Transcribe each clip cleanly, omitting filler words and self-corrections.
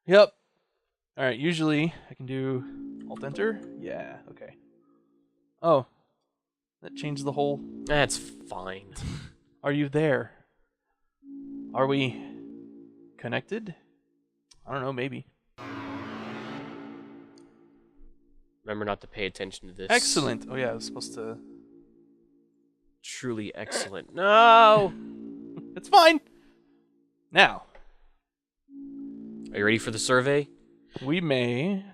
Yep. All right. Usually I can do Alt Enter. Yeah. Okay. Oh, that changed the whole. That's fine. Are you there? Are we connected? I don't know. Maybe. Remember not to pay attention to this. Excellent. Oh yeah, I was supposed to. Truly excellent. No! It's fine. Now. Are you ready for the survey? We may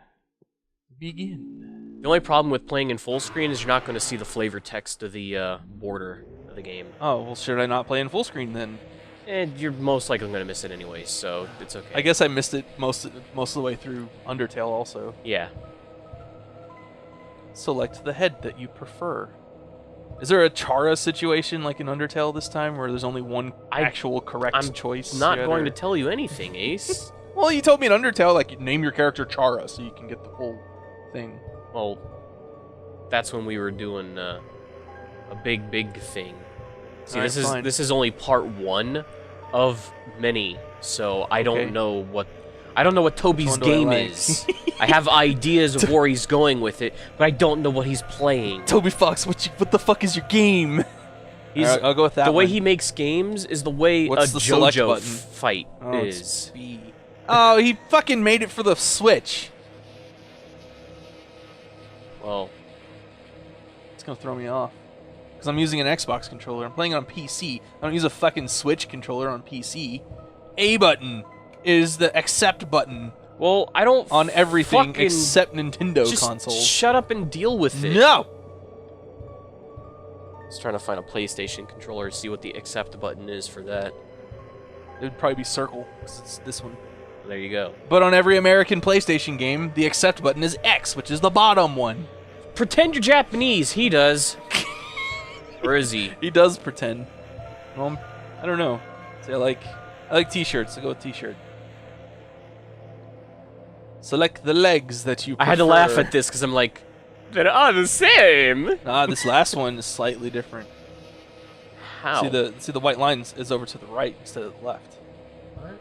begin. The only problem with playing in full screen is you're not going to see the flavor text of the border of the game. Oh, well, should I not play in full screen then? And you're most likely going to miss it anyway, so it's okay. I guess I missed it most of the way through Undertale also. Yeah. Select the head that you prefer. Is there a Chara situation like in Undertale this time where there's only one actual correct choice? I'm not going to tell you anything, Ace. Well, you told me in Undertale, like, name your character Chara so you can get the full thing. Well, that's when we were doing a big thing. See, Alright, this is only part 1 of many, so I don't know what Toby's game is. I have ideas of where he's going with it, but I don't know what he's playing. Toby Fox, what the fuck is your game? Alright, I'll go with that. The way one. he makes games is the way What's a the select JoJo button? fight is. It's B. Oh, he fucking made it for the Switch. Well, it's gonna throw me off. Because I'm using an Xbox controller. I'm playing on PC. I don't use a fucking Switch controller on PC. A button is the accept button. Well, I don't on everything fucking except Nintendo just consoles. Shut up and deal with it. No! I was trying to find a PlayStation controller to see what the accept button is for that. It would probably be circle, because it's this one. There you go. But on every American PlayStation game, the accept button is X, which is the bottom one. Pretend you're Japanese. He does. Or is he? He does pretend. Well, I don't know. See, I like t-shirts. I'll go with t-shirt. Select the legs that you prefer. I had to laugh at this because I'm like, they are the same. Nah, this last one is slightly different. How? See the white line is over to the right instead of the left. What?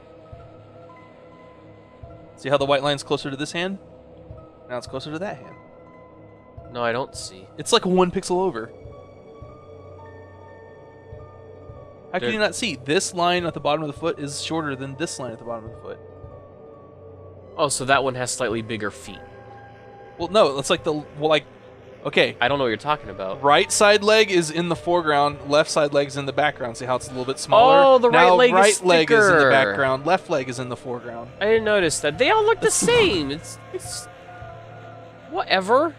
See how the white line's closer to this hand? Now it's closer to that hand. No, I don't see. It's like 1 pixel over. How can you not see? This line at the bottom of the foot is shorter than this line at the bottom of the foot. Oh, so that one has slightly bigger feet. Well, no, it's like okay. I don't know what you're talking about. Right side leg is in the foreground, left side leg is in the background. See how it's a little bit smaller? Oh, the right leg right is leg is in the thicker. background, left leg is in the foreground. I didn't notice that. They all look the same. It's whatever.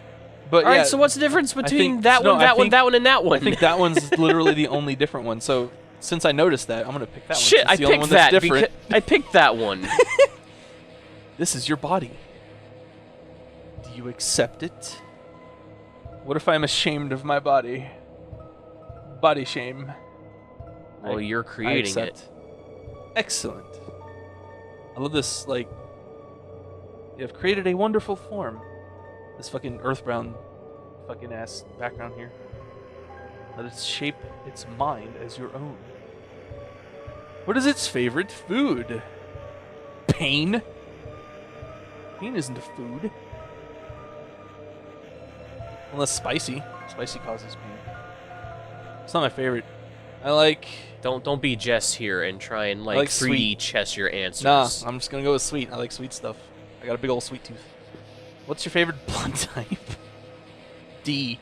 But All right, yeah, so what's the difference between think- that no, one, I that one, think- that one, and that one? I think that one's literally the only different one. So since I noticed that, I'm gonna pick that one. Shit, It's I the only picked one that's that. different. I picked that one. This is your body. Do you accept it? What if I'm ashamed of my body? Body shame. Well, you're I creating it. accept. Excellent. I love this, like, you have created a wonderful form. This fucking earthbound fucking ass background here. Let it shape its mind as your own. What is its favorite food? Pain? Pain isn't a food. Unless spicy. Spicy causes pain. It's not my favorite. I like... Don't be Jess here and try and like 3D sweet. chess your answers. Nah, I'm just gonna go with sweet. I like sweet stuff. I got a big old sweet tooth. What's your favorite blood type? D.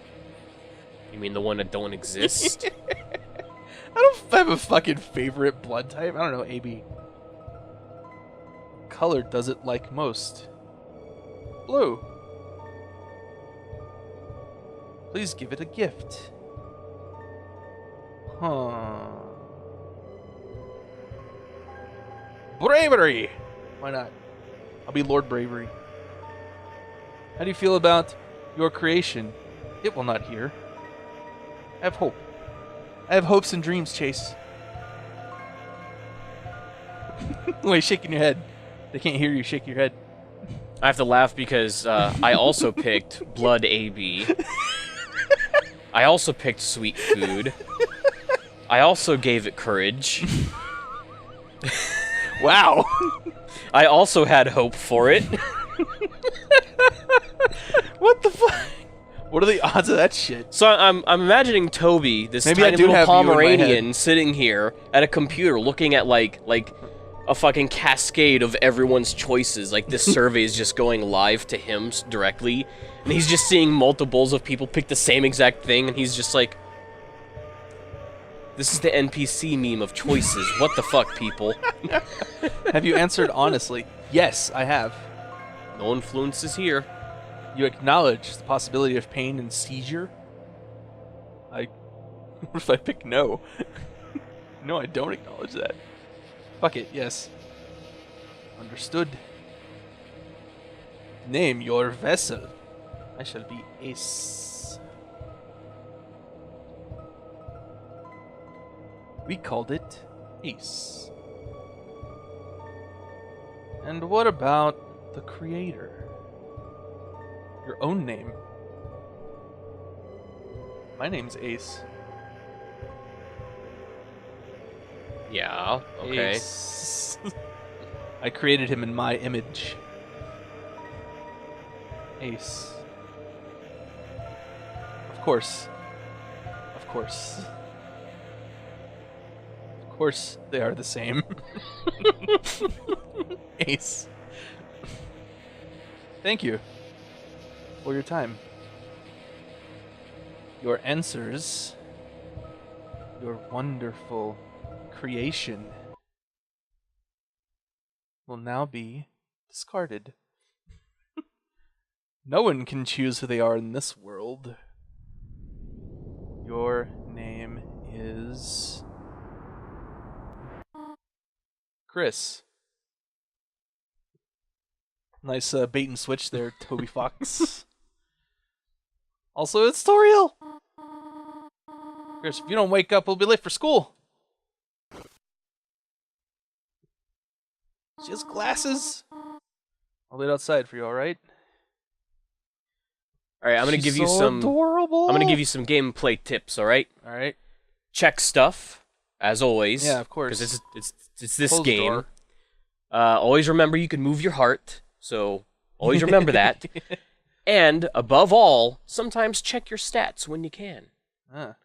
You mean the one that don't exist? I don't have a fucking favorite blood type. I don't know, AB. Color does it like most? Blue. Please give it a gift. Huh. Bravery! Why not? I'll be Lord Bravery. How do you feel about your creation? It will not hear. I have hope. I have hopes and dreams, Chase. Wait, shaking your head. They can't hear you shake your head. I have to laugh because I also picked Blood AB. I also picked Sweet Food. I also gave it Courage. Wow. I also had hope for it. What the fuck? What are the odds of that shit? So I'm imagining Toby, this Maybe I tiny do little have you in my Pomeranian, head. sitting here at a computer looking at like a fucking cascade of everyone's choices. Like this survey is just going live to him directly, and he's just seeing multiples of people pick the same exact thing, and he's just like, "This is the NPC meme of choices. What the fuck, people?" Have you answered honestly? Yes, I have. No influences here. You acknowledge the possibility of pain and seizure? What if I pick no? No, I don't acknowledge that. Fuck it, yes. Understood. Name your vessel. I shall be Ace. We called it Ace. And what about the creator? Your own name. My name's Ace. Yeah. Okay. Ace. I created him in my image. Ace. Of course. Of course. Of course they are the same. Ace. Thank you for your time. Your answers. Your wonderful creation will now be discarded. No one can choose who they are in this world. Your name is Chris. Nice bait and switch there, Toby Fox. Also, it's Toriel. Chris, if you don't wake up, we'll be late for school. She has glasses. I'll wait outside for you, alright? Alright, I'm gonna give you some adorable. I'm gonna give you some gameplay tips, alright? Alright. Check stuff, as always. Yeah, of course. Because it's this Close the game. door. Always remember you can move your heart, so always remember that. And, above all, sometimes check your stats when you can. Ah.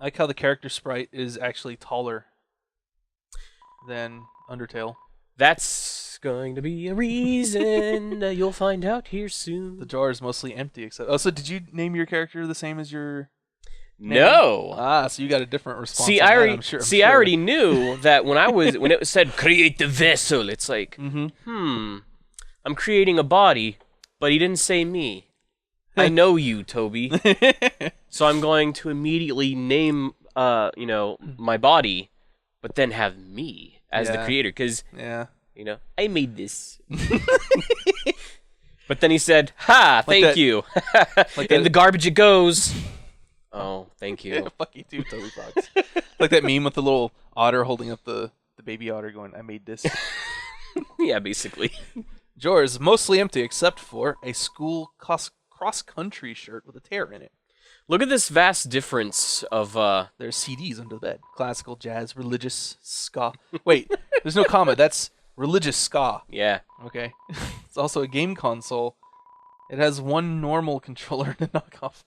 I like how the character sprite is actually taller than Undertale. That's going to be a reason you'll find out here soon. The jar is mostly empty, except... Oh, so did you name your character the same as your... No. Ah, so you got a different response. See, on I that, already I'm sure. I already knew that when it said create the vessel, it's like, I'm creating a body, but he didn't say me. I know you, Toby. So I'm going to immediately name, my body, but then have me as the creator, because, I made this. But then he said, "Ha, thank you." In the garbage it goes. Oh, thank you. Fuck you too, Toby Fox. Like that meme with the little otter holding up the baby otter going, I made this. Yeah, basically. Jar is mostly empty except for a school cross-country shirt with a tear in it. Look at this vast difference of, There's CDs under the bed. Classical, jazz, religious, ska. Wait, there's no comma. That's religious ska. Yeah. Okay. It's also a game console. It has one normal controller to knock off.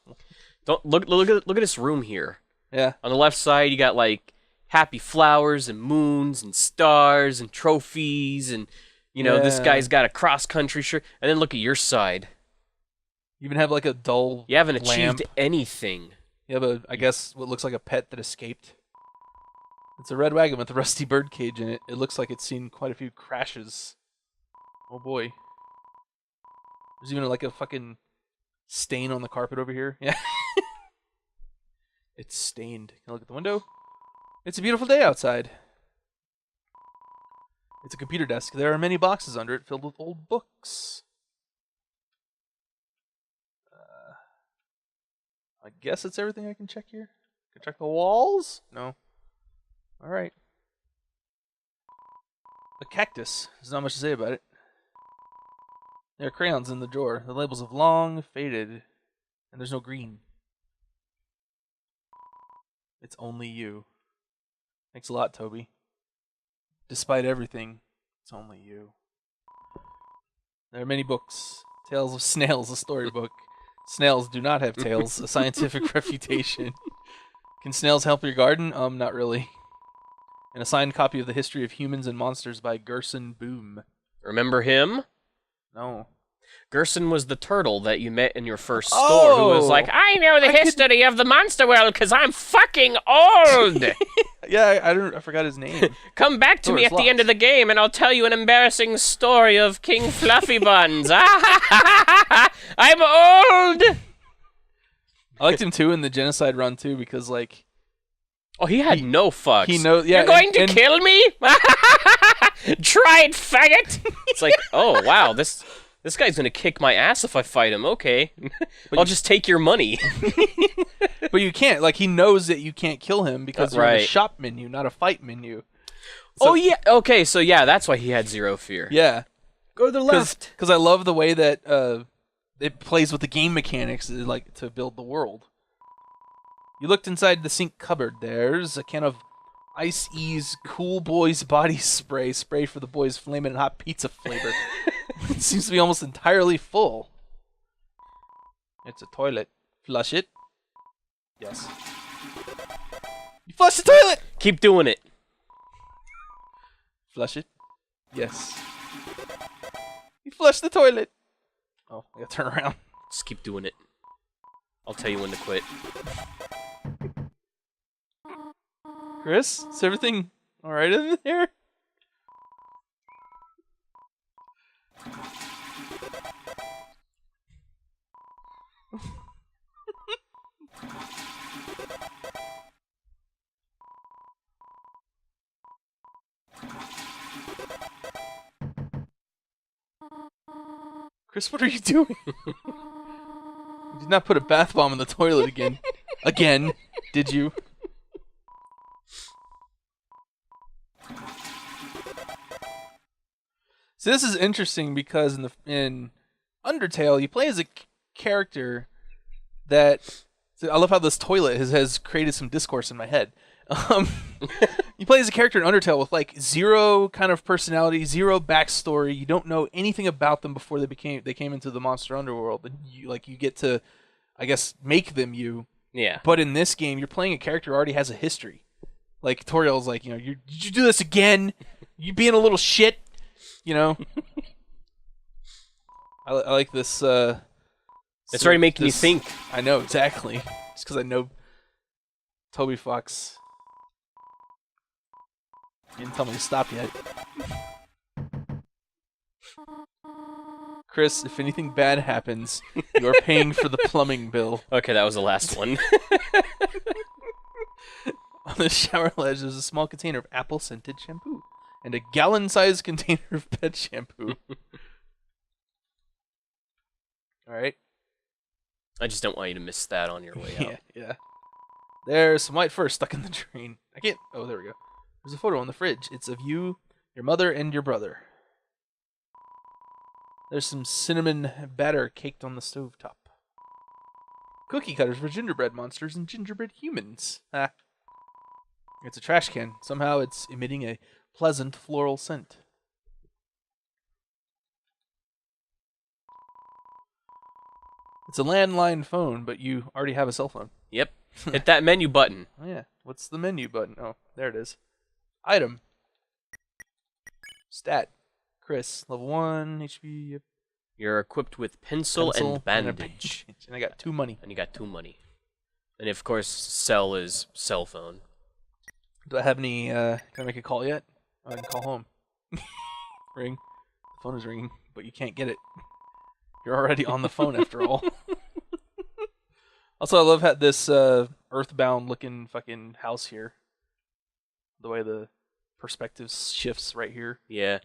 Don't look at this room here. Yeah. On the left side, you got like happy flowers and moons and stars and trophies and this guy's got a cross country shirt. And then look at your side. You even have like a dull You haven't lamp. achieved anything. You have a, I guess, what looks like a pet that escaped. It's a red wagon with a rusty bird cage in it. It looks like it's seen quite a few crashes. Oh boy. There's even like a fucking stain on the carpet over here. Yeah. It's stained. Can I look at the window? It's a beautiful day outside. It's a computer desk. There are many boxes under it filled with old books. I guess it's everything I can check here. Can I check the walls? No. Alright. A cactus. There's not much to say about it. There are crayons in the drawer. The labels have long faded, and there's no green. It's only you. Thanks a lot, Toby. Despite everything, It's only you. There are many books. Tales of Snails, a storybook. Snails do not have tails, a scientific refutation. Can snails help your garden? Not really. And a signed copy of The History of Humans and Monsters by Gerson Boom. Remember him? No. Gerson was the turtle that you met in your first store who was like, I know the history of the monster world because I'm fucking old! Yeah, I forgot his name. Come back to me at the end of the game and I'll tell you an embarrassing story of King Fluffy Buns. I'm old! I liked him too in the Genocide run too because like... Oh, he had no fucks. He knows. Yeah, you're going to kill me? Try it, faggot! It's like, oh wow, this guy's gonna kick my ass if I fight him. Okay, I'll just take your money. But you can't. Like he knows that you can't kill him because you're in a shop menu, not a fight menu. So, oh yeah. Okay, so yeah, that's why he had zero fear. Yeah. Go to the left. Because I love the way that it plays with the game mechanics, like to build the world. You looked inside the sink cupboard. There's a can of Ice Ease Cool Boys body spray for the boys' flamin' hot pizza flavor. It seems to be almost entirely full. It's a toilet. Flush it. Yes. You flush the toilet! Keep doing it. Flush it. Yes. You flush the toilet. Oh, I gotta turn around. Just keep doing it. I'll tell you when to quit. Chris, is everything alright in there? Chris, what are you doing? You did not put a bath bomb in the toilet again. Again, did you? So this is interesting because in Undertale, you play as a character that... So I love how this toilet has created some discourse in my head. You play as a character in Undertale with like zero kind of personality, zero backstory. You don't know anything about them before they came into the monster underworld, and you get to, I guess, make them you. Yeah. But in this game, you're playing a character who already has a history. Like Toriel's like, did you do this again? You being a little shit. I like this. It's already making you think. I know, exactly. Just because I know Toby Fox. You didn't tell me to stop yet. Chris, if anything bad happens, you are paying for the plumbing bill. Okay, that was the last one. On the shower ledge, there's a small container of apple-scented shampoo. And a gallon-sized container of pet shampoo. Alright. I just don't want you to miss that on your way out. Yeah. There's some white fur stuck in the drain. I can't... Oh, there we go. There's a photo in the fridge. It's of you, your mother, and your brother. There's some cinnamon batter caked on the stovetop. Cookie cutters for gingerbread monsters and gingerbread humans. Ah. It's a trash can. Somehow it's emitting a pleasant floral scent. It's a landline phone, but you already have a cell phone. Yep. Hit that menu button. Oh, yeah. What's the menu button? Oh, there it is. Item. Stat. Chris. Level 1. HP. Yep. You're equipped with pencil and bandage. And I got 2 money. And you got 2 money. And of course, cell is cell phone. Do I have any, can I make a call yet? Oh, I can call home. Ring. The phone is ringing, but you can't get it. You're already on the phone after all. Also, I love how this Earthbound-looking fucking house here. The way the perspective shifts right here. Yeah.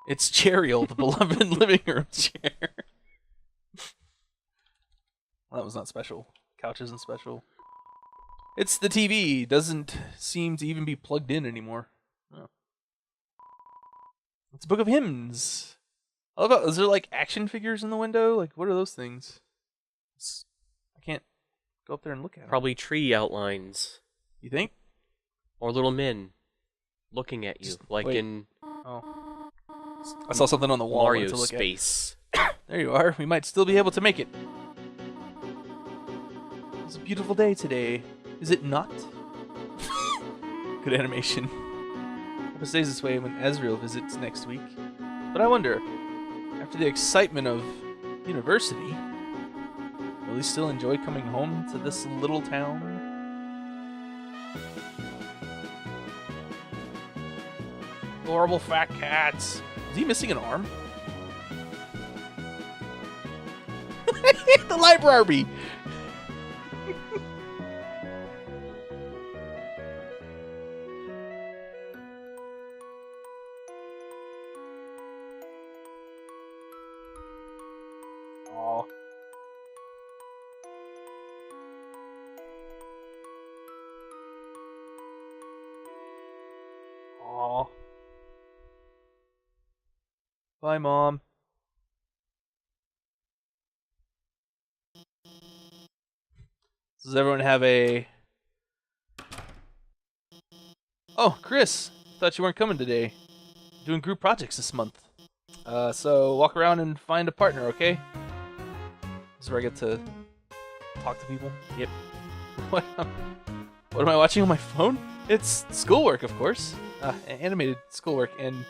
It's Cheriel, the beloved living room chair. Well, that was not special. Couch isn't special. It's the TV. Doesn't seem to even be plugged in anymore. Oh. It's a book of hymns. I love how, is there like action figures in the window? Like, what are those things? I can't go up there and look at them. Probably tree outlines. You think? Or little men. looking at you, like wait. in Oh. I saw something on the wall I wanted Mario to look space. at. There you are. We might still be able to make it. It's a beautiful day today. Is it not? Good animation. Hope it stays this way when Ezreal visits next week. But I wonder, after the excitement of university, will he still enjoy coming home to this little town? Adorable fat cats. Is he missing an arm? The library! Aw. Aw. Bye, Mom. Does everyone have a... Oh, Chris. Thought you weren't coming today. Doing group projects this month. So walk around and find a partner, okay? This is where I get to talk to people. Yep. What am I watching on my phone? It's schoolwork, of course. Animated schoolwork. And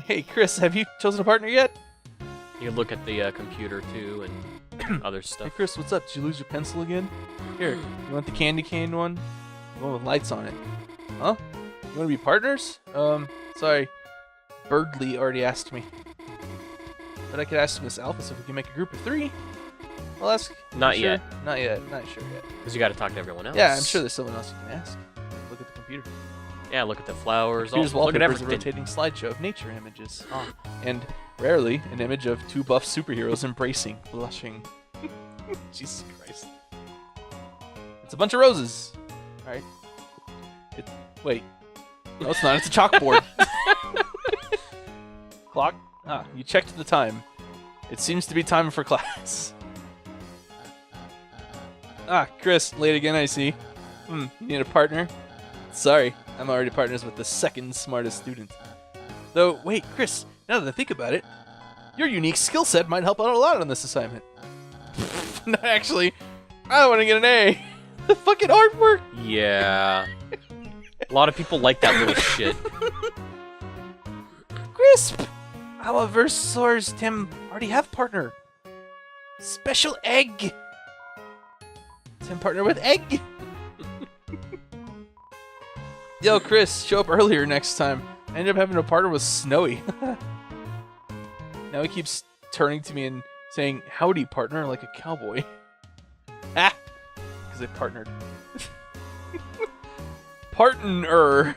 hey, Chris, have you chosen a partner yet? You look at the computer too and other Hey, stuff. Chris, what's up? Did you lose your pencil again? Here, you want the candy cane one? The one with lights on it. Huh? You want to be partners? Sorry. Birdly already asked me. But I could ask Miss Alphys if we can make a group of 3. I'll ask. Not Sure? yet. Not yet. Not sure yet. Because you got to talk to everyone else. Yeah, I'm sure there's someone else you can ask. Look at the computer. Yeah, look at the flowers. Here's Look at wallpaper is a everything. rotating slideshow of nature images. And rarely an image of 2 buff superheroes embracing, blushing. Jesus Christ. It's a bunch of roses. Alright. Wait. No, it's not. It's a chalkboard. Clock? Ah, you checked the time. It seems to be time for class. Ah, Chris, late again, I see. You need a partner? Sorry, I'm already partners with the second smartest student. Though, wait, Chris, now that I think about it, your unique skill set might help out a lot on this assignment. No, actually, I want to get an A. The fucking artwork! Yeah. A lot of people like that little shit. Crisp! However, Soars Tim already have partner. Special egg! Tim partner with egg! Yo, Chris, show up earlier next time. I ended up having to partner with Snowy. Now he keeps turning to me and saying, howdy, partner, like a cowboy. Ah! Because they partnered. Partner!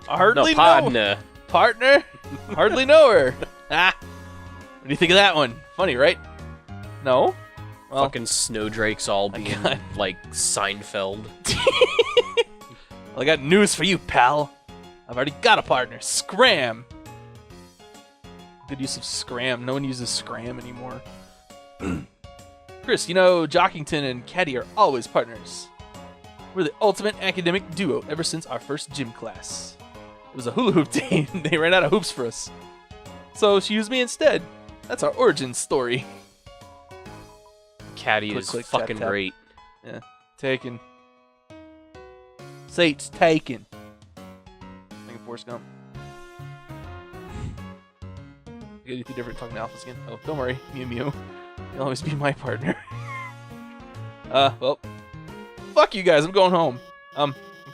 Hardly No, partner. Partner? Hardly know her. Ah! What do you think of that one? Funny, right? No? Well, Fucking snowdrakes all being God. like Seinfeld. I got news for you, pal. I've already got a partner. Scram! Good use of scram. No one uses scram anymore. Chris, you know, Jockington and Caddy are always partners. We're the ultimate academic duo ever since our first gym class. It was a hula hoop day and they ran out of hoops for us. So she used me instead. That's our origin story. Caddy Click, is click, tap, fucking tap. great. Yeah. Taken. Seats taken. Thinking Forrest Gump. You got anything different talking to Alphys again? Oh, don't worry. Mew Mew. You'll always be my partner. Well. Fuck you guys. I'm going home.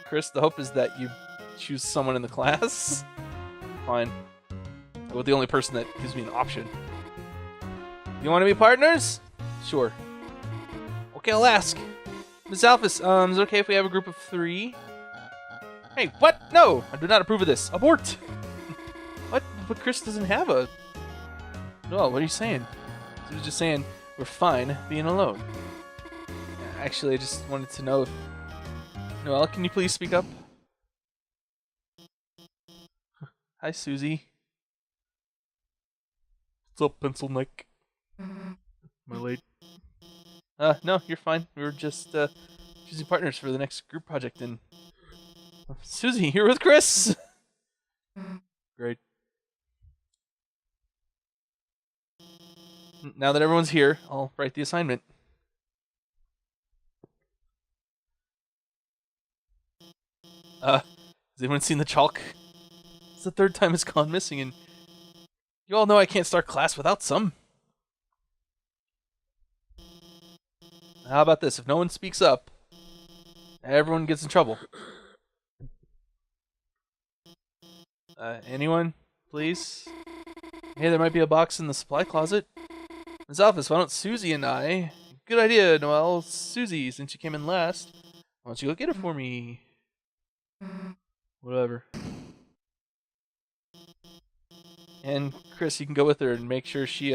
Chris, the hope is that you choose someone in the class. Fine. Well, the only person that gives me an option. You want to be partners? Sure. Okay, I'll ask. Miss Alphys, is it okay if we have a group of 3? Hey, what? No! I do not approve of this. Abort! What? But Chris doesn't have a... No, what are you saying? He was just saying, we're fine being alone. Actually, I just wanted to know if... Noelle, can you please speak up? Hi, Susie. What's up, Pencil Neck? Am I late? No, you're fine. We were just, choosing partners for the next group project, and... Susie, you're with Chris! Great. Now that everyone's here, I'll write the assignment. Has anyone seen the chalk? It's the third time it's gone missing, and you all know I can't start class without some. How about this? If no one speaks up, everyone gets in trouble. Anyone? Please? Hey, there might be a box in the supply closet. Miss Office, why don't Susie and I... Good idea, Noelle. Susie, since you came in last, why don't you go get it for me? Whatever. And Chris, you can go with her and make sure she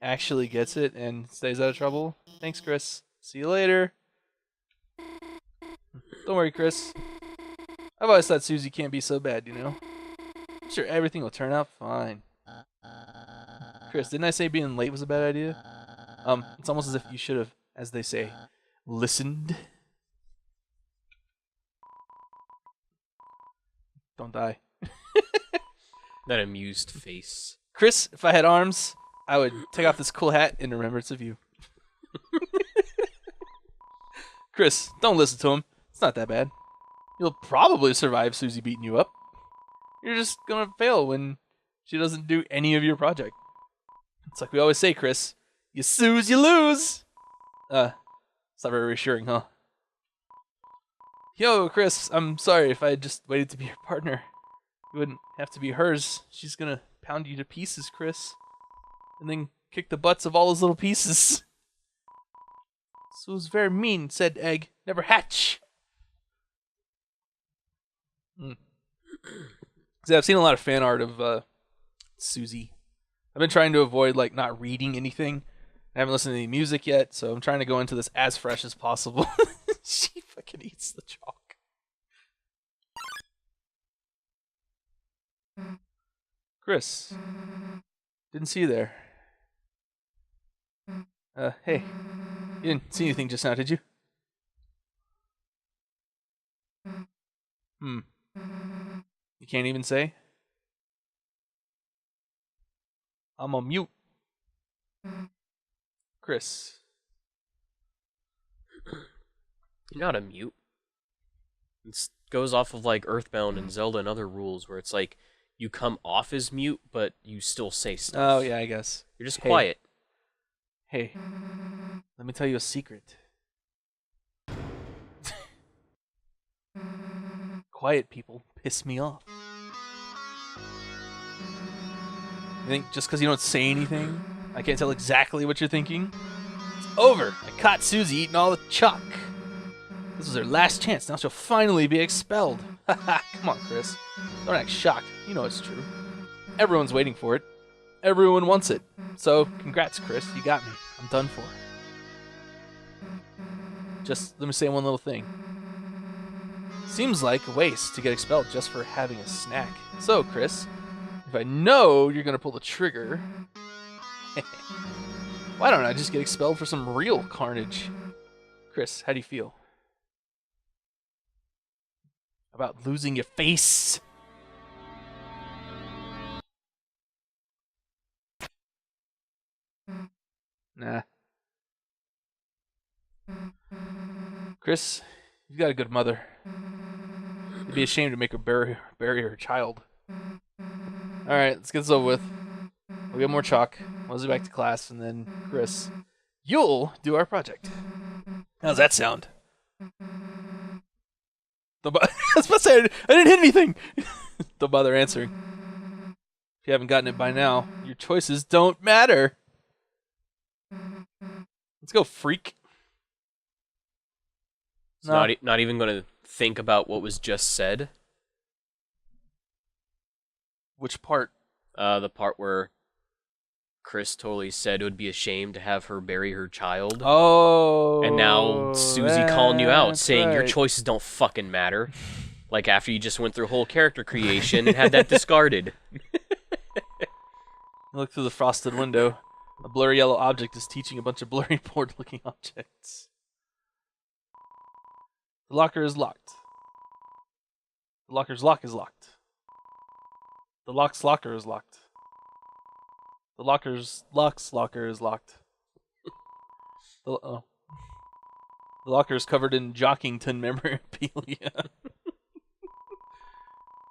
actually gets it and stays out of trouble. Thanks, Chris. See you later. Don't worry, Chris. I've always thought Susie can't be so bad, you know? I'm sure everything will turn out fine. Chris, didn't I say being late was a bad idea? It's almost as if you should have, as they say, listened. Don't die. That amused face. Chris, if I had arms, I would take off this cool hat in remembrance of you. Chris, don't listen to him. It's not that bad. You'll probably survive Susie beating you up. You're just gonna fail when she doesn't do any of your project. It's like we always say, Chris. You snooze, you lose. It's not very reassuring, huh? Yo, Chris, I'm sorry if I had just waited to be your partner. You wouldn't have to be hers. She's gonna pound you to pieces, Chris. And then kick the butts of all those little pieces. So it was very mean, said Egg. Never hatch. I've seen a lot of fan art of Susie. I've been trying to avoid like not reading anything. I haven't listened to any music yet, so I'm trying to go into this as fresh as possible. She fucking eats the chalk. Chris, didn't see you there. Hey, you didn't see anything just now, did you? You can't even say? I'm on mute. Chris. You're not a mute. It goes off of like Earthbound and Zelda and other rules where it's like you come off as mute, but you still say stuff. Oh, yeah, I guess. You're just quiet. Hey, let me tell you a secret. Quiet people piss me off. You think just because you don't say anything, I can't tell exactly what you're thinking? It's over. I caught Susie eating all the chalk. This was her last chance. Now she'll finally be expelled. Come on, Chris. Don't act shocked. You know it's true. Everyone's waiting for it. Everyone wants it. So, congrats, Chris. You got me. I'm done for. Just let me say one little thing. Seems like a waste to get expelled just for having a snack. So, Chris, if I know you're going to pull the trigger, why don't I just get expelled for some real carnage? Chris, how do you feel about losing your face? Nah. Chris, you've got a good mother. You'd be ashamed to make her bury her child. Alright, let's get this over with. We'll get more chalk. We'll get back to class, and then, Chris, you'll do our project. How's that sound? I was about to say, I didn't hit anything! Don't bother answering. If you haven't gotten it by now, your choices don't matter. Let's go, freak. It's not even going to think about what was just said. Which part? The part where Chris totally said it would be a shame to have her bury her child. Oh. And now Susie calling you out, saying your right. choices don't fucking matter. Like after you just went through whole character creation and had that discarded. Look through the frosted window. A blurry yellow object is teaching a bunch of blurry board-looking objects. The locker is locked. The locker's lock is locked. The lock's locker is locked. The lock's locker is locked. The locker is covered in Jockington memorabilia.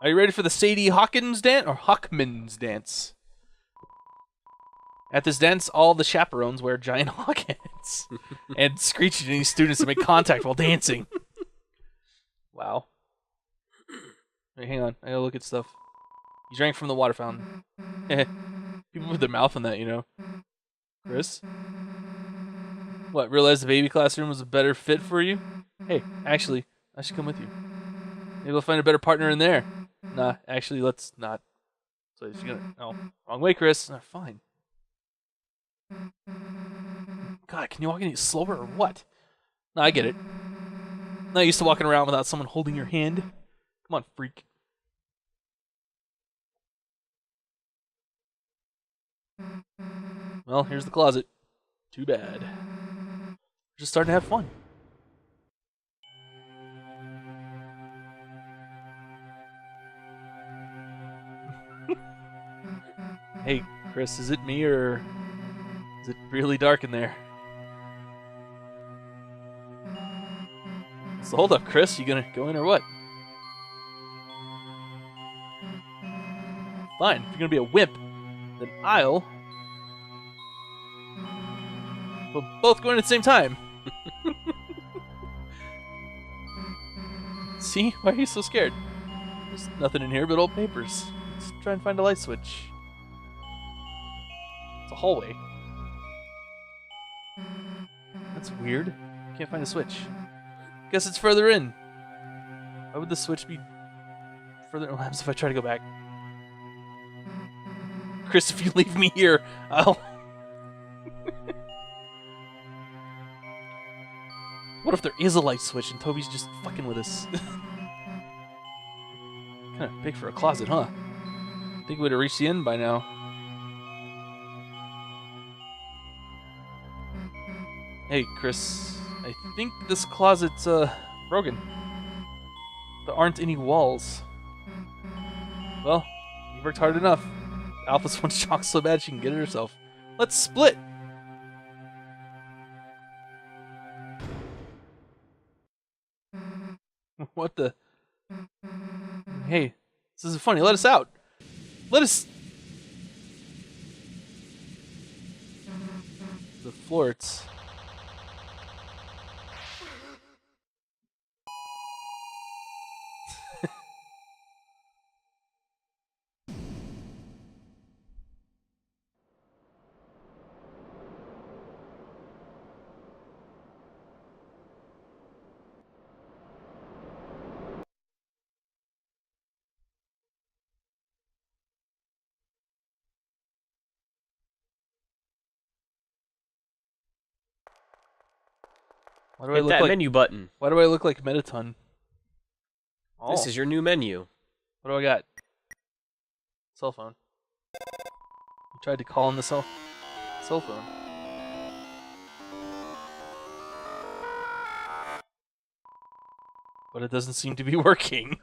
Are you ready for the Sadie Hawkins dance or Hawkman's dance? At this dance, all the chaperones wear giant hawk heads and screech at any students that make contact while dancing. Wow. Wait, hang on. I gotta look at stuff. You drank from the water fountain. People put their mouth on that, you know. Chris? What, realized the baby classroom was a better fit for you? Hey, actually, I should come with you. Maybe we'll find a better partner in there. Nah, actually, let's not. So she's gonna. No. Wrong way, Chris. Fine. God, can you walk any slower or what? No, I get it. Not used to walking around without someone holding your hand. Come on, freak. Well, here's the closet. Too bad. We're just starting to have fun. Hey, Chris, is it me or is it really dark in there? So hold up, Chris. You gonna go in or what? Fine. If you're gonna be a wimp, then I'll. We'll both go in at the same time. See? Why are you so scared? There's nothing in here but old papers. Let's try and find a light switch. It's a hallway. That's weird. Can't find a switch. Guess it's further in. Why would the switch be further? What happens if I try to go back? Chris, if you leave me here, I'll... What if there is a light switch and Toby's just fucking with us? Kind of big for a closet, huh? Think we would have reached the end by now. Hey, Chris. I think this closet's, broken. There aren't any walls. Well, you worked hard enough. Alpha's wants chalk so bad she can get it herself. Let's split! What the? Hey, this isn't funny. Let us out! Let us... The floor, it's... Why do I Hit look that like menu button. Why do I look like Metaton? Oh. This is your new menu. What do I got? Cell phone. You tried to call on the cell phone. But it doesn't seem to be working.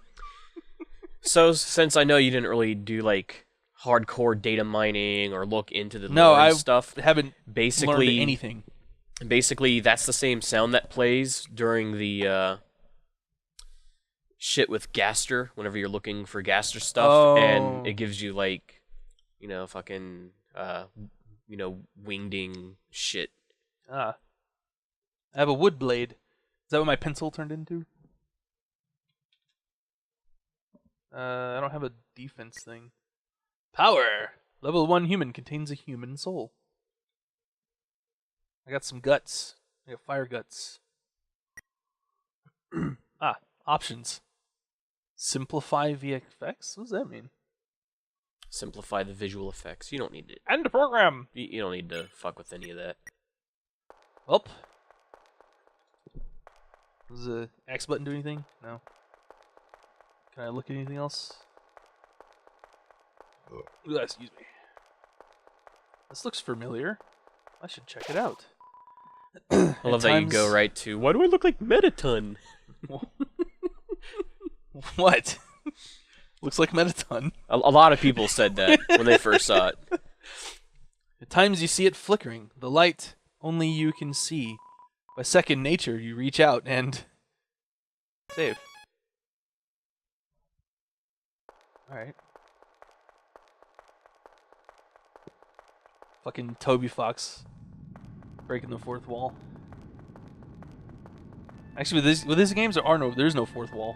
So, since I know you didn't really do, like, hardcore data mining or look into the lore and stuff, haven't basically learned anything. Basically, that's the same sound that plays during the shit with Gaster, whenever you're looking for Gaster stuff, and it gives you, like, you know, fucking, you know, wingding shit. Ah. I have a wood blade. Is that what my pencil turned into? I don't have a defense thing. Power! Level 1 human contains a human soul. I got some guts. I got fire guts. Options. Simplify VFX? What does that mean? Simplify the visual effects. You don't need to... End program! You don't need to fuck with any of that. Well. Does the X button do anything? No. Can I look at anything else? Excuse me. This looks familiar. I should check it out. I love that you go right to, why do I look like Metaton? What? Looks like Metaton. A lot of people said that when they first saw it. At times you see it flickering, the light only you can see. By second nature, you reach out and save. Alright. Fucking Toby Fox breaking the fourth wall. Actually, with these games, there's no fourth wall.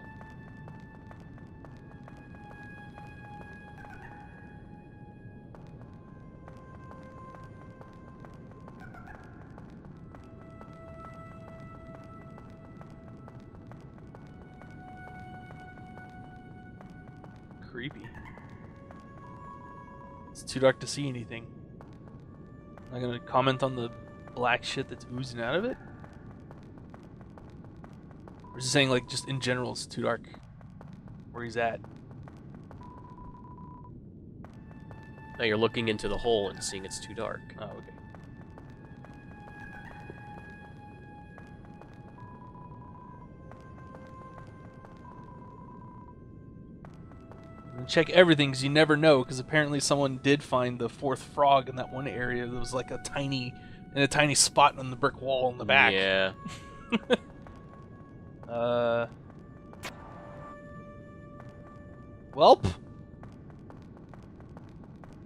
Creepy. It's too dark to see anything. I'm not gonna comment on the black shit that's oozing out of it. Or just saying, like, just in general, it's too dark where he's at. Now you're looking into the hole and seeing it's too dark. Oh, okay. And check everything, because you never know, because apparently someone did find the fourth frog in that one area that was like a tiny spot on the brick wall in the back. Yeah. Welp.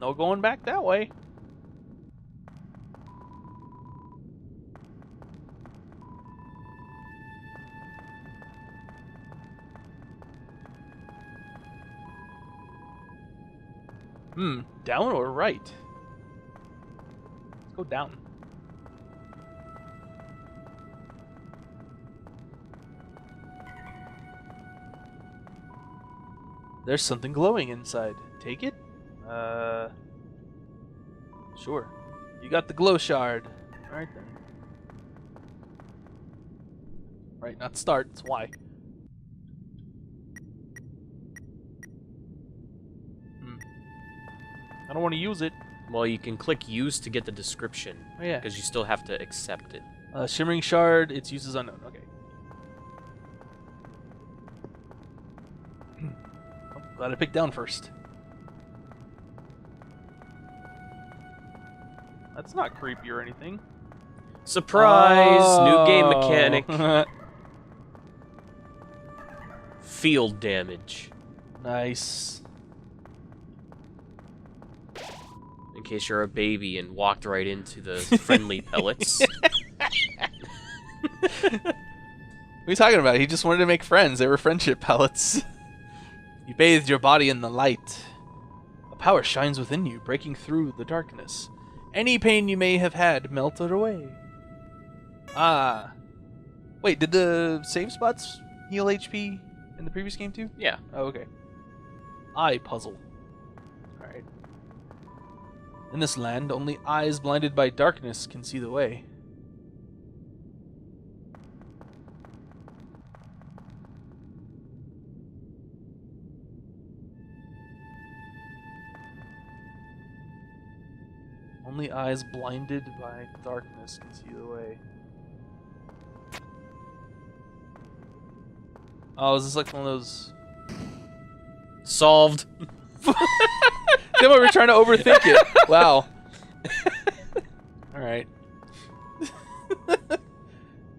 No going back that way. Down or right? Let's go down. There's something glowing inside. Take it? Sure. You got the glow shard. Alright then. Right, not start, it's why. I don't want to use it. Well, you can click use to get the description. Oh, yeah. Because you still have to accept it. Shimmering shard, its use is unknown. Okay. Oh, glad I picked down first. That's not creepy or anything. Surprise! New game mechanic. Field damage. Nice. In case you're a baby and walked right into the friendly pellets. What are you talking about? He just wanted to make friends. They were friendship pellets. You bathed your body in the light. A power shines within you, breaking through the darkness. Any pain you may have had melted away. Ah. Wait, did the save spots heal HP in the previous game too? Yeah. Oh, okay. Eye puzzle. Alright. In this land, only eyes blinded by darkness can see the way. Only eyes blinded by darkness can see the way. Oh, is this like one of those... Solved. Damn, we were trying to overthink it. Wow. Alright.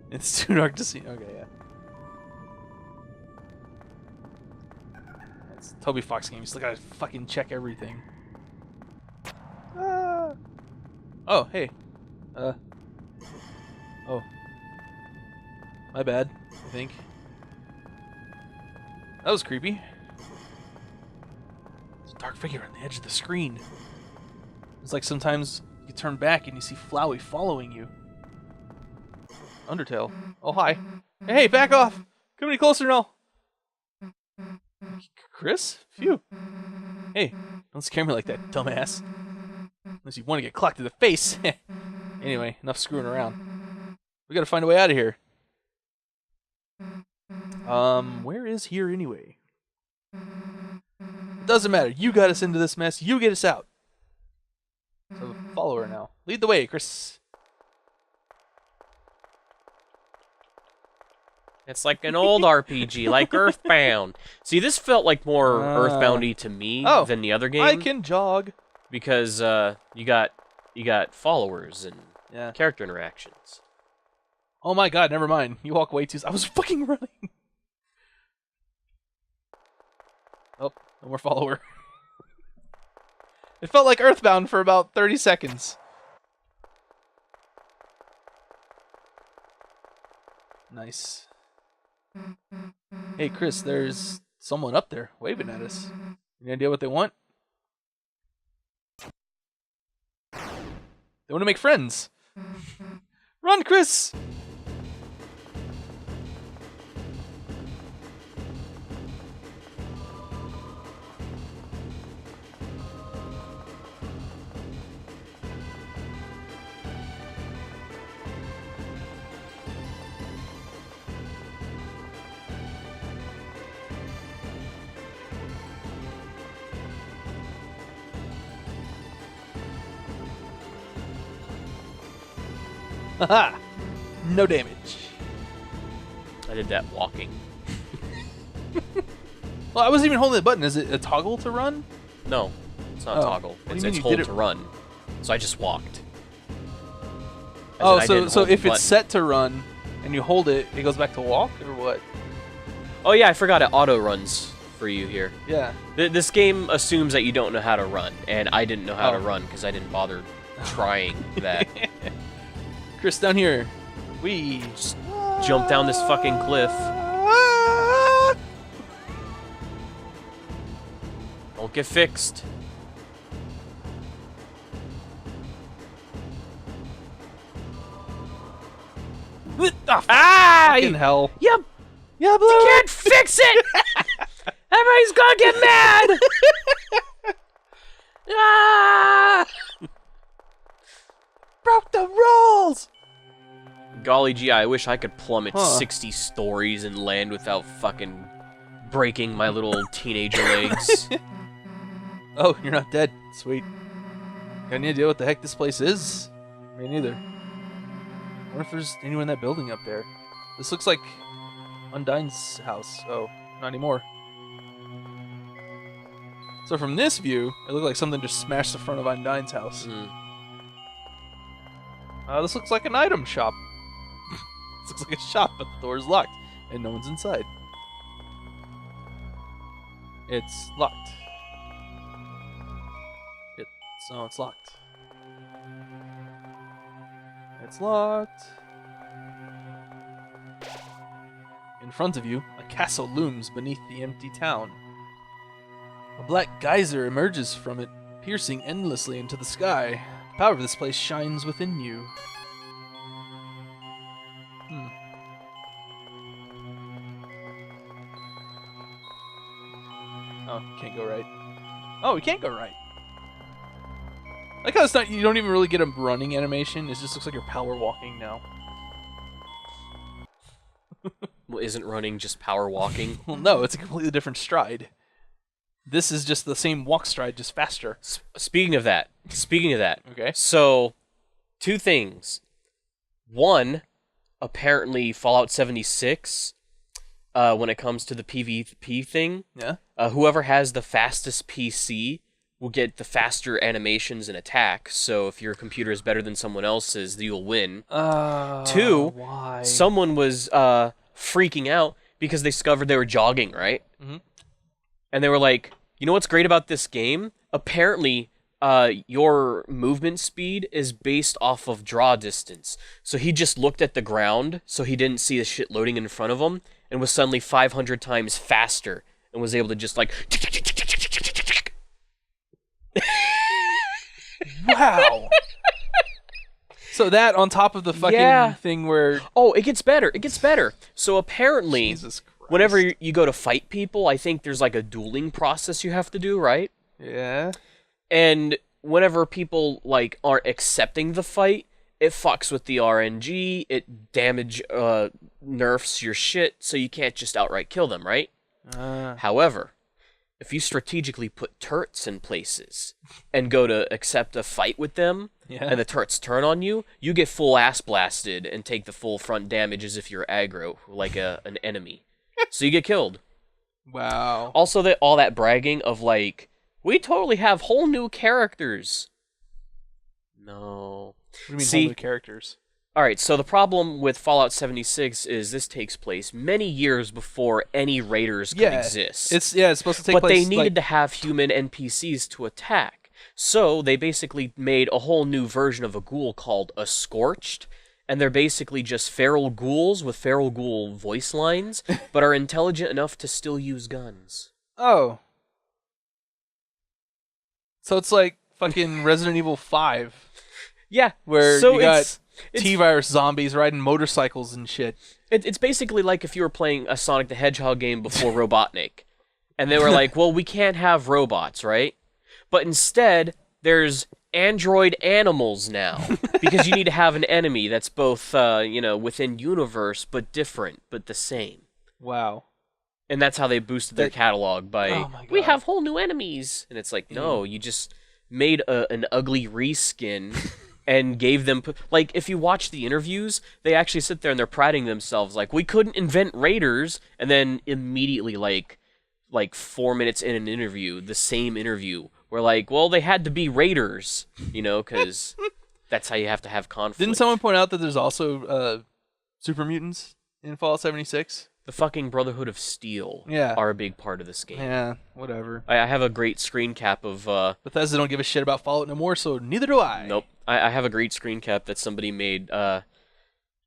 It's too dark to see. Okay, yeah. It's a Toby Fox game. You still gotta fucking check everything. Ah. Oh, hey. Oh. My bad, I think. That was creepy. There's a dark figure on the edge of the screen. It's like sometimes you turn back and you see Flowey following you. Undertale. Oh, hi. Hey, back off! Come any closer now! Chris? Phew. Hey, don't scare me like that, dumbass. Unless you want to get clocked in the face. Anyway, enough screwing around. We gotta find a way out of here. Where is here anyway? It doesn't matter. You got us into this mess. You get us out. So follow her now. Lead the way, Chris. It's like an old RPG, like Earthbound. See, this felt like more Earthboundy to me than the other game. I can jog. Because you got followers and character interactions. Oh my god, never mind. You walk way too... I was fucking running. Oh, no more follower. It felt like Earthbound for about 30 seconds. Nice. Hey, Chris, there's someone up there waving at us. Any idea what they want? They want to make friends. Run, Chris! Haha! No damage. I did that walking. Well, I wasn't even holding the button. Is it a toggle to run? No, it's not a toggle. It's hold to run. So I just walked. So if it's set to run and you hold it, it goes back to walk, or what? Oh yeah, I forgot it auto runs for you here. Yeah. This game assumes that you don't know how to run, and I didn't know how to run because I didn't bother trying that. Chris, down here. We just jump down this fucking cliff. Don't get fixed. Fucking hell. Yep. Yeah, Blue. You can't fix it. Everybody's gonna get mad. Ah! Broke the rules. Golly gee, I wish I could plummet 60 stories and land without fucking breaking my little teenager legs. Oh, you're not dead. Sweet. Got any idea what the heck this place is? Me neither. I wonder if there's anyone in that building up there. This looks like Undyne's house. Oh, not anymore. So from this view, it looked like something just smashed the front of Undyne's house. This looks like an item shop. This looks like a shop, but the door is locked, and no one's inside. It's locked. It's locked. It's locked. In front of you, a castle looms beneath the empty town. A black geyser emerges from it, piercing endlessly into the sky. The power of this place shines within you. Oh, can't go right. Oh, we can't go right. I like how it's not, you don't even really get a running animation. It just looks like you're power walking now. Well, isn't running just power walking? Well, no, it's a completely different stride. This is just the same walk stride, just faster. Speaking of that. Okay. So, two things. One, apparently Fallout 76, when it comes to the PvP thing, whoever has the fastest PC will get the faster animations and attacks. So if your computer is better than someone else's, you'll win. Two, why? Someone was freaking out because they discovered they were jogging, right? Mm-hmm. And they were like, you know what's great about this game? Apparently, your movement speed is based off of draw distance. So he just looked at the ground, so he didn't see the shit loading in front of him, and was suddenly 500 times faster, and was able to just like... Wow! So that on top of the fucking thing where... Oh, it gets better. So apparently, whenever you go to fight people, I think there's like a dueling process you have to do, right? Yeah. And whenever people like aren't accepting the fight, it fucks with the RNG, it nerfs your shit, so you can't just outright kill them, right? However, if you strategically put turrets in places and go to accept a fight with them, and the turrets turn on you, you get full ass blasted and take the full front damage as if you're aggro, like an enemy. So you get killed. Wow. Also, all that bragging of like, we totally have whole new characters. No. What do you mean whole new characters? Alright, so the problem with Fallout 76 is this takes place many years before any raiders could exist. It's supposed to take but place. But they needed to have human NPCs to attack. So they basically made a whole new version of a ghoul called a Scorched, and they're basically just feral ghouls with feral ghoul voice lines, but are intelligent enough to still use guns. Oh. So it's like fucking Resident Evil 5. Yeah. Where you got T-virus zombies riding motorcycles and shit. It's basically like if you were playing a Sonic the Hedgehog game before Robotnik. And they were like, well, we can't have robots, right? But instead, there's android animals now. Because you need to have an enemy that's both, within universe, but different, but the same. Wow. And that's how they boosted their catalog by, we have whole new enemies. And it's like, no, you just made an ugly reskin and gave them... Like, if you watch the interviews, they actually sit there and they're priding themselves. Like, we couldn't invent raiders. And then immediately, like 4 minutes in an interview, the same interview, we're like, well, they had to be raiders, because that's how you have to have conflict. Didn't someone point out that there's also super mutants in Fallout 76? The fucking Brotherhood of Steel are a big part of this game. Yeah, whatever. I have a great screen cap of... Bethesda don't give a shit about Fallout no more, so neither do I. Nope. I have a great screen cap that somebody made.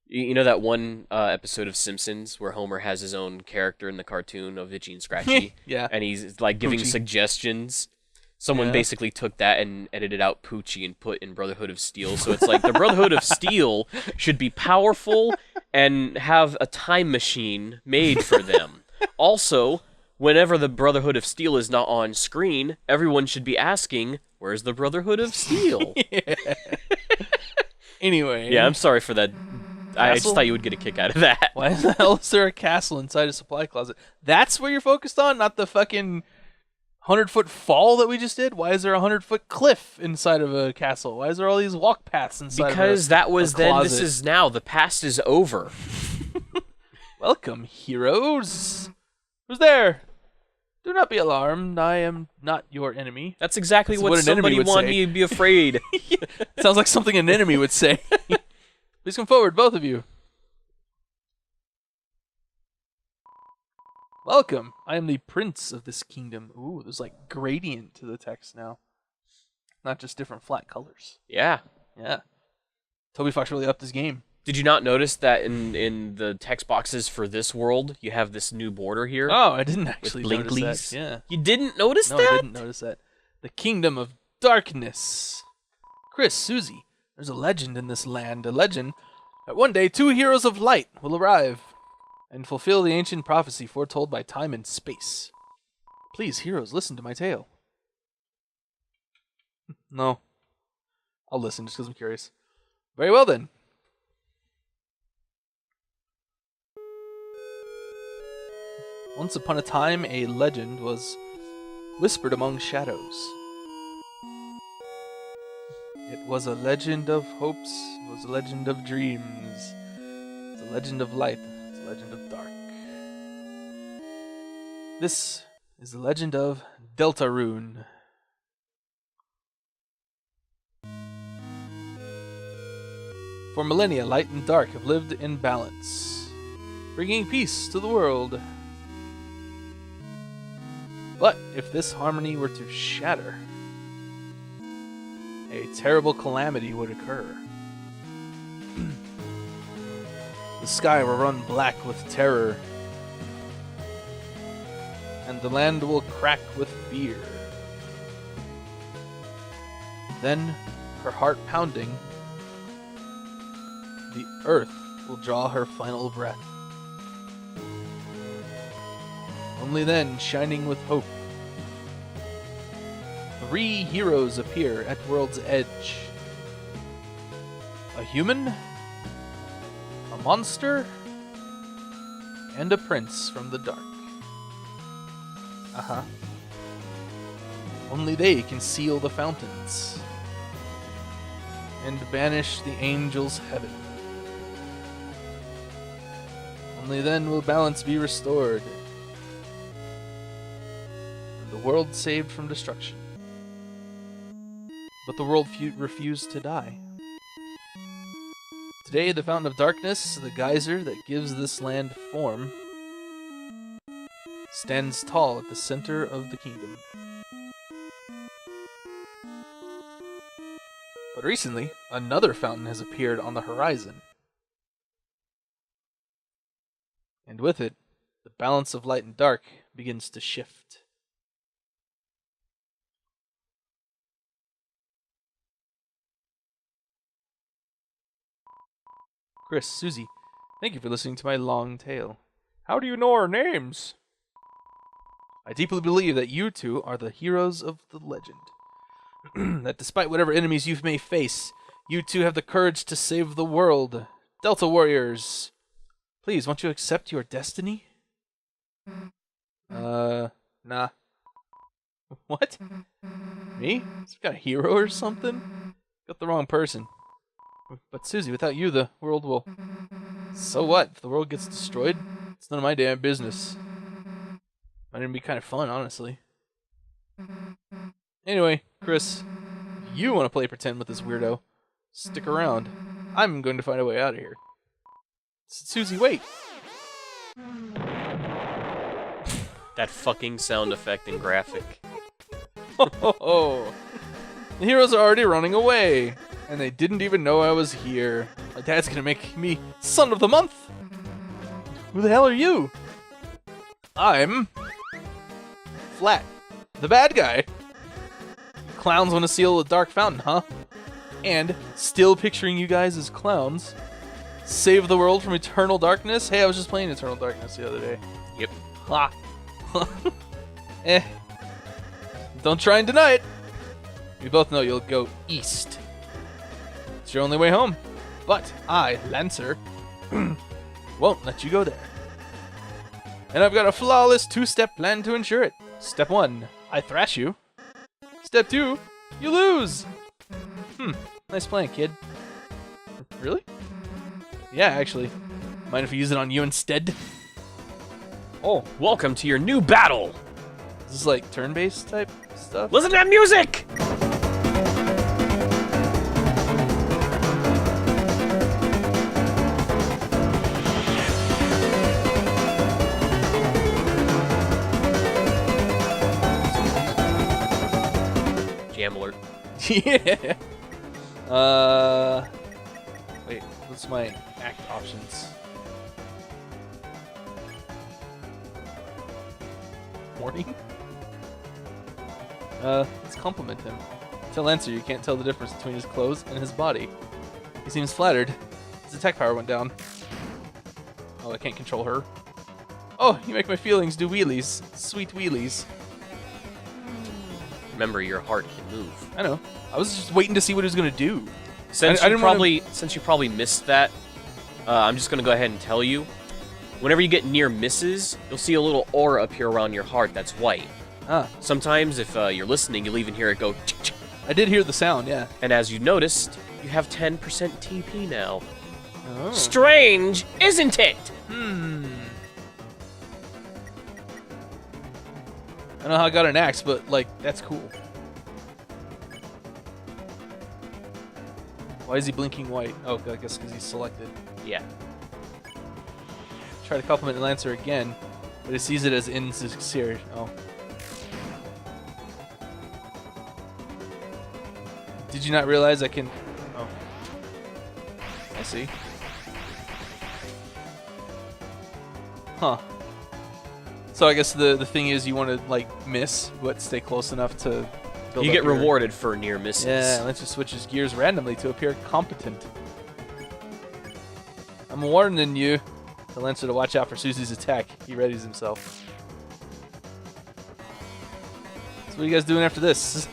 You know that one episode of Simpsons where Homer has his own character in the cartoon of Itchy and Scratchy? Yeah. And he's like giving suggestions. Someone basically took that and edited out Poochie and put in Brotherhood of Steel. So it's like the Brotherhood of Steel should be powerful and have a time machine made for them. Also, whenever the Brotherhood of Steel is not on screen, everyone should be asking, where's the Brotherhood of Steel? Anyway. Yeah, I'm sorry for that. I just thought you would get a kick out of that. Why the hell is there a castle inside a supply closet? That's what you're focused on, not the fucking 100-foot fall that we just did? Why is there a 100-foot cliff inside of a castle? Why is there all these walk paths inside because of that was a then, closet? this is now. The past is over. Welcome, heroes. Who's there? Do not be alarmed. I am not your enemy. That's exactly what somebody wanted you to be afraid. Sounds like something an enemy would say. Please come forward, both of you. Welcome. I am the prince of this kingdom. Ooh, there's like gradient to the text now. Not just different flat colors. Yeah. Yeah. Toby Fox really upped his game. Did you not notice that in the text boxes for this world, you have this new border here? Oh, I didn't actually notice Blinklies? that. Yeah. You didn't notice that? No, I didn't notice that. The kingdom of darkness. Chris, Susie, there's a legend in this land. A legend that one day 2 heroes of light will arrive and fulfill the ancient prophecy foretold by time and space. Please, heroes, listen to my tale. No. I'll listen just because I'm curious. Very well, then. Once upon a time, a legend was whispered among shadows. It was a legend of hopes. It was a legend of dreams. It's a legend of light. It's a legend of dark. This is the legend of Deltarune. For millennia, light and dark have lived in balance, bringing peace to the world. But if this harmony were to shatter, a terrible calamity would occur. The sky will run black with terror, and the land will crack with fear. Then, her heart pounding, the earth will draw her final breath. Only then, shining with hope, 3 heroes appear at world's edge. A human, a monster, and a prince from the dark. Only they can seal the fountains and banish the angels' heaven. Only then will balance be restored and the world saved from destruction. But the world refused to die. Today, the Fountain of Darkness, the geyser that gives this land form, stands tall at the center of the kingdom. But recently, another fountain has appeared on the horizon. And with it, the balance of light and dark begins to shift. Chris, Susie, thank you for listening to my long tale. How do you know our names? I deeply believe that you two are the heroes of the legend. That despite whatever enemies you may face, you two have the courage to save the world. Delta Warriors, please, won't you accept your destiny? Nah. What? Me? Some kind of hero or something? Got the wrong person. But Susie, without you, the world will... So what? If the world gets destroyed, it's none of my damn business. Might even be kind of fun, honestly. Anyway, Chris, if you want to play pretend with this weirdo, stick around. I'm going to find a way out of here. Susie, wait! That fucking sound effect and graphic. Oh, the heroes are already running away, and they didn't even know I was here. My dad's gonna make me Son of the Month. Who the hell are you? I'm Flat, the bad guy. Clowns want to seal the Dark Fountain, huh? And still picturing you guys as clowns. Save the world from eternal darkness? Hey, I was just playing Eternal Darkness the other day. Yep. Ha. Eh. Don't try and deny it. We both know you'll go east. It's your only way home. But I, Lancer, won't let you go there. And I've got a flawless two-step plan to ensure it. Step 1, I thrash you. Step 2, you lose. Nice plan, kid. Really? Yeah, actually. Mind if we use it on you instead? Oh, welcome to your new battle! Is this like turn-based type stuff? Listen to that music! Jam alert. Yeah. Wait, what's my act options? Warning? Let's compliment him. Tell Lancer you can't tell the difference between his clothes and his body. He seems flattered. His attack power went down. Oh, I can't control her. Oh, you make my feelings do wheelies. Sweet wheelies. Remember, your heart can move. I know. I was just waiting to see what he was gonna do. Since you probably missed that, I'm just gonna go ahead and tell you. Whenever you get near misses, you'll see a little aura appear around your heart that's white. Ah. Sometimes, if you're listening, you'll even hear it go. I did hear the sound, yeah. And as you noticed, you have 10% TP now. Oh. Strange, isn't it? I don't know how I got an axe, but, like, that's cool. Why is he blinking white? Oh, I guess because he's selected. Yeah. Try to compliment Lancer again, but he sees it as insincere. Oh. Did you not realize I can... Oh. I see. Huh. So I guess the thing is you want to, like, miss, but stay close enough to... You get rewarded for near misses. Yeah, Lancer switches gears randomly to appear competent. I'm warning you. Tell Lancer to watch out for Susie's attack. He readies himself. So what are you guys doing after this?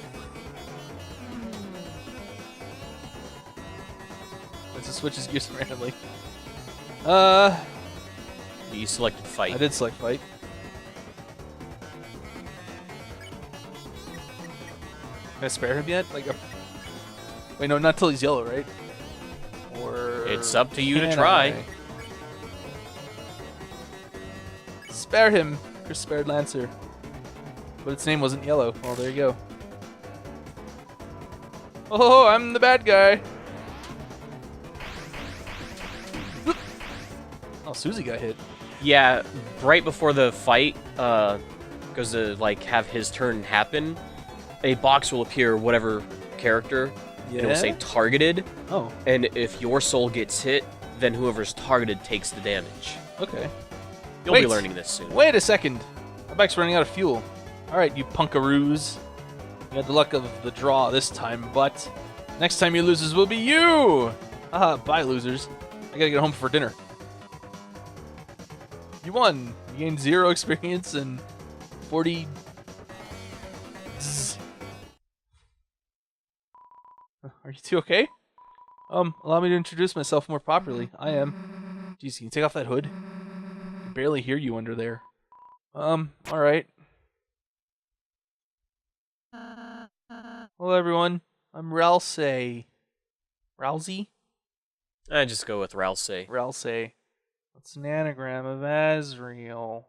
Lancer switches gears randomly. You selected fight. I did select fight. Can I spare him yet? Like, wait, no, not till he's yellow, right? Or It's up to you to can try. I? Spare him. Chris spared Lancer. But its name wasn't yellow. Well, there you go. Oh, I'm the bad guy. Oh, Susie got hit. Yeah, right before the fight goes to like have his turn happen, a box will appear, whatever character, and it will say targeted. Oh. And if your soul gets hit, then whoever's targeted takes the damage. Okay. You'll be learning this soon. Wait a second. My bike's running out of fuel. All right, you punkaroos. You had the luck of the draw this time, but next time you losers will be you. Haha, bye losers. I gotta get home for dinner. You won. You gained 0 experience and 40. Are you two okay? Allow me to introduce myself more properly. I am. Jeez, can you take off that hood? I can barely hear you under there. Alright. Hello everyone. I'm Ralsei. Ralsei? I just go with Ralsei. Ralsei. That's an anagram of Azrael.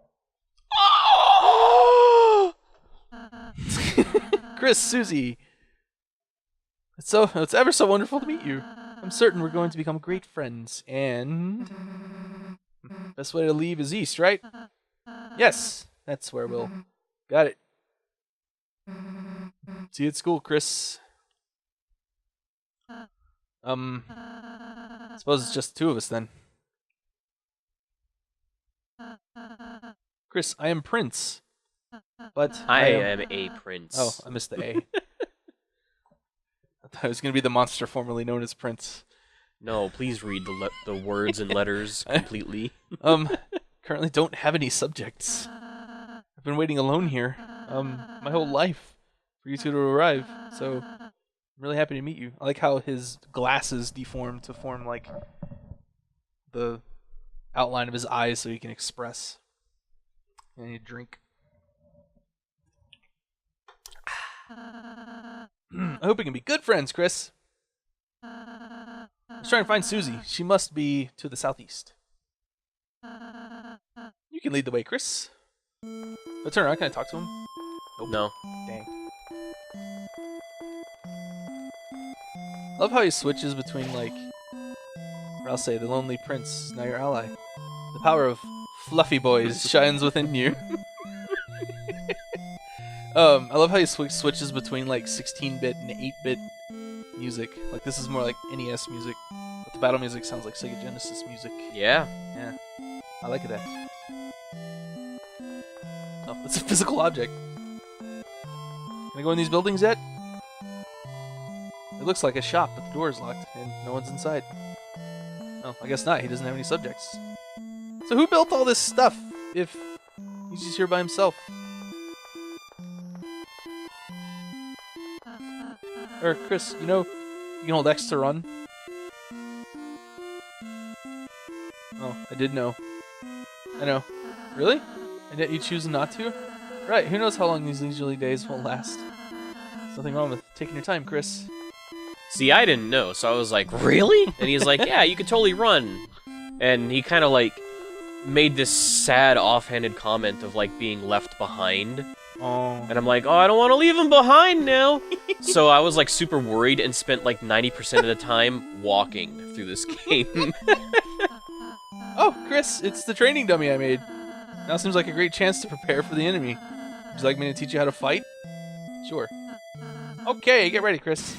Chris, Susie. It's ever so wonderful to meet you. I'm certain we're going to become great friends, and best way to leave is east, right? Yes, that's where we'll. Got it. See you at school, Chris. Suppose it's just the 2 of us then. Chris, I am Prince. But I am a prince. Oh, I missed the A. I thought it was going to be the monster formerly known as Prince. No, please read the words and letters completely. Currently don't have any subjects. I've been waiting alone here, my whole life for you two to arrive. So I'm really happy to meet you. I like how his glasses deform to form like the outline of his eyes so he can express. And you drink. I hope we can be good friends, Chris. Let's try and find Susie. She must be to the southeast. You can lead the way, Chris. But turn around, can I talk to him? Nope. No. Dang. Love how he switches between, like, I'll say, the lonely prince is now your ally. The power of fluffy boys shines within you. I love how he switches between like 16-bit and 8-bit music. Like this is more like NES music, but the battle music sounds like Sega Genesis music. Yeah. Yeah. I like that. Oh, it's a physical object. Can I go in these buildings yet? It looks like a shop, but the door is locked and no one's inside. Oh, I guess not. He doesn't have any subjects. So who built all this stuff if he's just here by himself? Or, Chris, you know, you can hold X to run. Oh, I did know. I know. Really? And yet you choose not to? Right, who knows how long these leisurely days will last. There's nothing wrong with taking your time, Chris. See, I didn't know, so I was like, really? And he's like, yeah, you could totally run. And he kind of like made this sad offhanded comment of like being left behind. Oh. And I'm like, oh, I don't want to leave him behind now. So I was like super worried and spent like 90% of the time walking through this game. Oh, Chris, it's the training dummy I made. Now seems like a great chance to prepare for the enemy. Would you like me to teach you how to fight? Sure. Okay, get ready, Chris.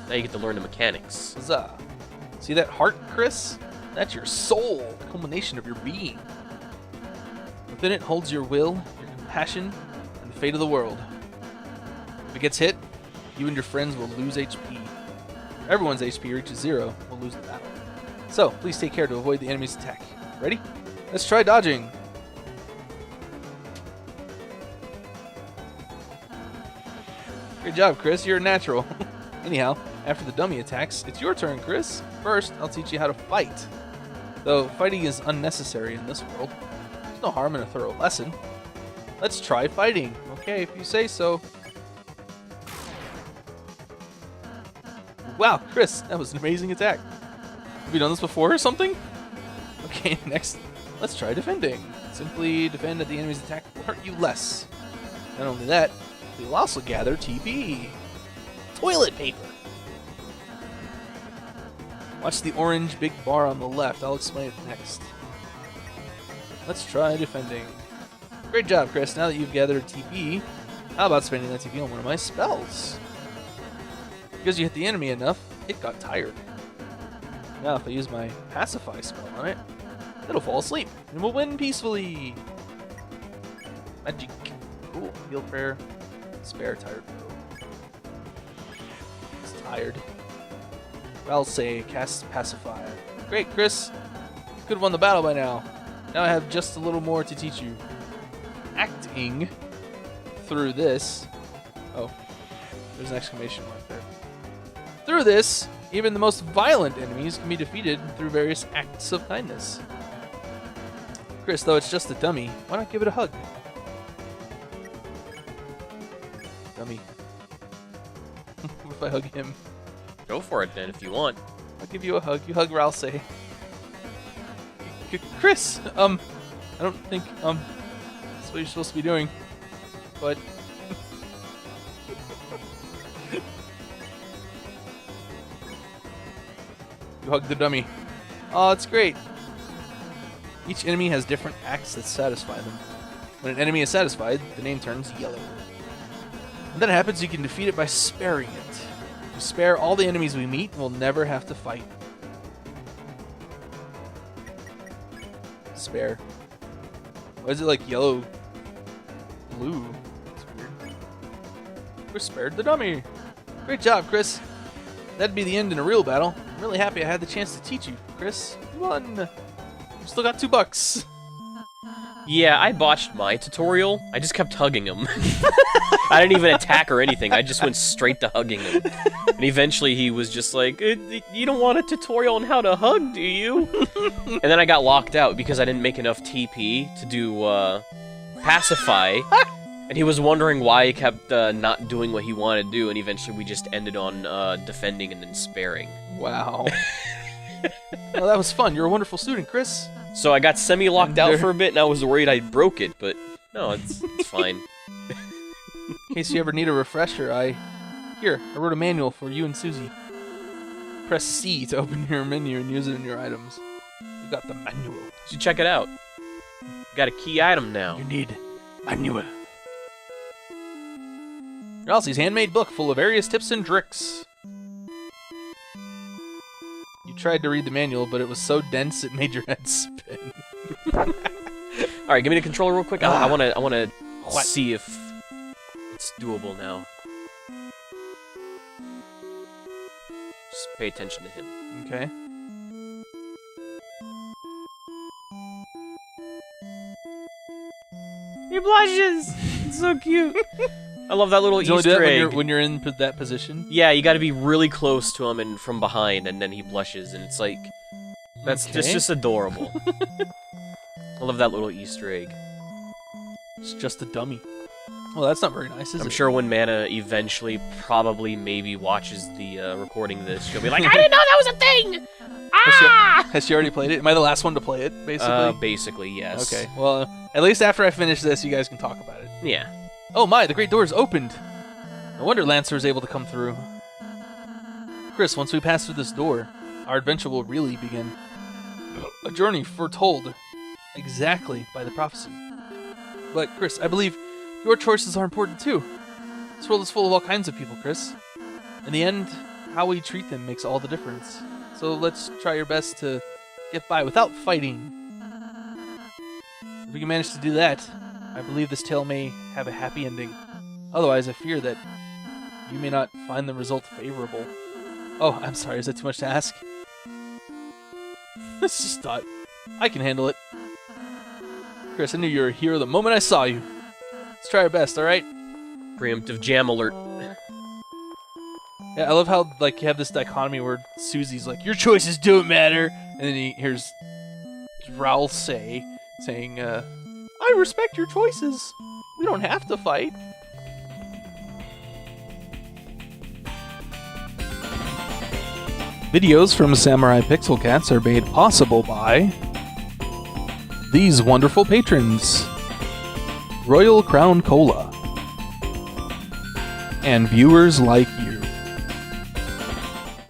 Now you get to learn the mechanics. Huzzah. See that heart, Chris? That's your soul, the culmination of your being. Within it holds your will, your compassion, and the fate of the world. If it gets hit, you and your friends will lose HP. If everyone's HP reaches 0, we'll lose the battle. So, please take care to avoid the enemy's attack. Ready? Let's try dodging. Good job, Chris. You're a natural. Anyhow, after the dummy attacks, it's your turn, Chris. First, I'll teach you how to fight. Though fighting is unnecessary in this world, there's no harm in a thorough lesson. Let's try fighting. Okay, if you say so. Wow, Chris, that was an amazing attack. Have you done this before or something? Okay, next, let's try defending. Simply defend that the enemy's attack will hurt you less. Not only that, you'll also gather TP. Toilet paper. Watch the orange big bar on the left. I'll explain it next. Let's try defending. Great job, Chris. Now that you've gathered TP, how about spending that TP on one of my spells? Because you hit the enemy enough, it got tired. Now if I use my Pacify spell on it, it'll fall asleep, and we'll win peacefully. Magic. Cool. Heal prayer. Spare tired foe. It's tired. I'll say cast Pacify. Great, Chris. You could have won the battle by now. Now I have just a little more to teach you. Acting through this. Oh, there's an exclamation mark there. Through this, even the most violent enemies can be defeated through various acts of kindness. Chris, though it's just a dummy, why not give it a hug? Dummy. What if I hug him? Go for it then, if you want. I'll give you a hug. You hug Ralsei. Chris, I don't think, that's what you're supposed to be doing. But... you hug the dummy. Oh, it's great. Each enemy has different acts that satisfy them. When an enemy is satisfied, the name turns yellow. When that happens, you can defeat it by sparing it. We spare all the enemies we meet and we'll never have to fight. Spare. Why is it like yellow, blue? It's weird. We're spared the dummy. Great job, Chris. That'd be the end in a real battle. I'm really happy I had the chance to teach you, Chris. You won. You still got $2. Yeah, I botched my tutorial. I just kept hugging him. I didn't even attack or anything. I just went straight to hugging him. And eventually he was just like, you don't want a tutorial on how to hug, do you? And then I got locked out because I didn't make enough TP to do Pacify. And he was wondering why he kept not doing what he wanted to do, and eventually we just ended on defending and then sparing. Wow. Well, that was fun. You're a wonderful student, Chris. So I got semi-locked out for a bit, and I was worried I broke it, but no, it's fine. In case you ever need a refresher, I wrote a manual for you and Susie. Press C to open your menu and use it in your items. You got the manual. You should check it out. Got a key item now. You need manual. Ralsei's handmade book full of various tips and tricks. You tried to read the manual, but it was so dense it made your head spin. Alright, give me the controller real quick. I wanna see if it's doable now. Just pay attention to him. Okay. He blushes! It's so cute. I love that little Easter egg. When you're in that position? Yeah, you gotta be really close to him and from behind, and then he blushes, and it's like... That's just adorable. I love that little Easter egg. It's just a dummy. Well, that's not very nice, is it? I'm sure when Mana eventually probably maybe watches the recording of this, she'll be like, I didn't know that was a thing! Ah! Has she already played it? Am I the last one to play it, basically? Basically, yes. Okay, well, at least after I finish this, you guys can talk about it. Yeah. Oh my, the great door is opened! No wonder Lancer was able to come through. Chris, once we pass through this door, our adventure will really begin. A journey foretold exactly by the prophecy. But, Chris, I believe your choices are important too. This world is full of all kinds of people, Chris. In the end, how we treat them makes all the difference. So let's try your best to get by without fighting. If we can manage to do that, I believe this tale may have a happy ending. Otherwise, I fear that you may not find the result favorable. Oh, I'm sorry, is that too much to ask? This just thought. I can handle it. Chris, I knew you were a hero the moment I saw you. Let's try our best, alright? Preemptive jam alert. Yeah, I love how like you have this dichotomy where Susie's like, your choices don't matter, and then he hears Ralsei saying, I respect your choices. We don't have to fight. Videos from Samurai Pixel Cats are made possible by these wonderful patrons: Royal Crown Cola and viewers like you.